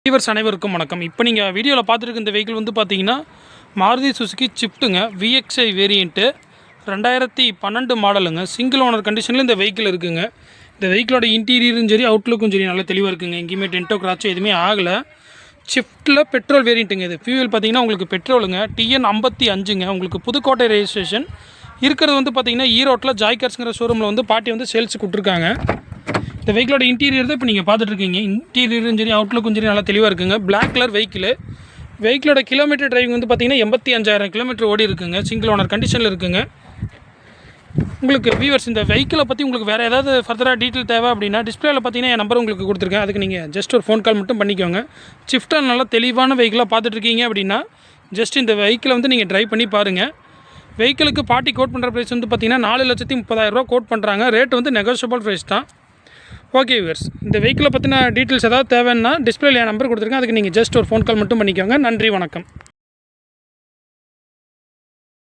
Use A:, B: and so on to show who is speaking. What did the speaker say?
A: Viewers அனைவருக்கும் வணக்கம். இப்போ நீங்கள் வீடியோவில் பார்த்துருக்க இந்த வெஹிக்கிள் வந்து பார்த்தீங்கன்னா மாருதி சுசுகி ஸ்விஃப்ட்டுங்க, VXI வேரியண்ட்டு 2012 மாடலுங்க. சிங்கிள் ஓனர் கண்டிஷனில் இந்த வெஹிக்கிள் இருக்குங்க. இந்த வெஹிக்கிளோட இன்டீரியரும் சரி அவுட்லுக்கும் சரி நல்லா தெளிவாக இருக்குங்க. எங்கேயுமே டென்ட்டோ கிராச்சோ எதுவுமே ஆகலை. ஸ்விஃப்ட்டில் பெட்ரோல் வேரியண்ட்டுங்க. இது ஃபியூவல் பார்த்தீங்கன்னா உங்களுக்கு பெட்ரோலுங்க, TN 55ங்க. உங்களுக்கு புதுக்கோட்டை ரெஜிஸ்ட்ரேஷன் இருக்கிறது வந்து பார்த்தீங்கன்னா ஈரோட்டில் ஜாய்கர்ஸுங்கிற ஷோரூமில் வந்து பாட்டி வந்து சேல்ஸுக்கு கொடுத்துருக்காங்க. இந்த வெஹிக்கிளோட இன்டீரியர் தான் இப்போ நீங்கள் பார்த்துட்ருக்கீங்க. இன்டீரியரும் சரி அவுட்லுக்கும் சரி நல்லா தெளிவாக இருக்குங்க. பிளாக் கலர் வெஹிக்கிளோட கிலோமீட்டர் டிரைவிங் வந்து பார்த்தீங்கன்னா 85,000 கிலோமீட்டர் ஓடி இருக்குங்க. சிங்கிள் ஓனர் கண்டிஷனில் இருக்குங்க. உங்களுக்கு வியூவர்ஸ் இந்த வெஹிக்கிளை பற்றி உங்களுக்கு வேறு ஏதாவது ஃபர்தராக டீட்டெயில் தேவை அப்படின்னா டிஸ்பிளேயில் பார்த்தீங்கன்னா என் நம்பர் உங்களுக்கு கொடுத்துருக்கேன். அதுக்கு நீங்கள் ஜஸ்ட் ஒரு ஃபோன் கால் மட்டும் பண்ணிக்கோங்க. ஸ்விஃப்ட்டில் நல்லா தெளிவான வெஹிக்கிளாக பார்த்துட்ருக்கீங்க அப்படின்னா ஜஸ்ட் இந்த வெஹிக்கிளை வந்து நீங்கள் ட்ரைவ் பண்ணி பாருங்கள். வெஹிக்கிளுக்கு பாட்டி கோட் பண்ணுற ப்ரைஸ் வந்து பார்த்தீங்கன்னா 4,30,000 கோட் பண்ணுறாங்க. ரேட் வந்து நெகோஷியபிள் ப்ரைஸ் தான். ஓகே வியூவர்ஸ், இந்த வெஹிக்கிளை பற்றின டீட்டெயில்ஸ் ஏதாவது தேவைன்னா டிஸ்பிளேல என் நம்பர் கொடுத்துருக்கேன். அதுக்கு நீங்கள் ஜஸ்ட் ஒரு ஃபோன் கால் மட்டும் பண்ணிக்கோங்க. நன்றி, வணக்கம்.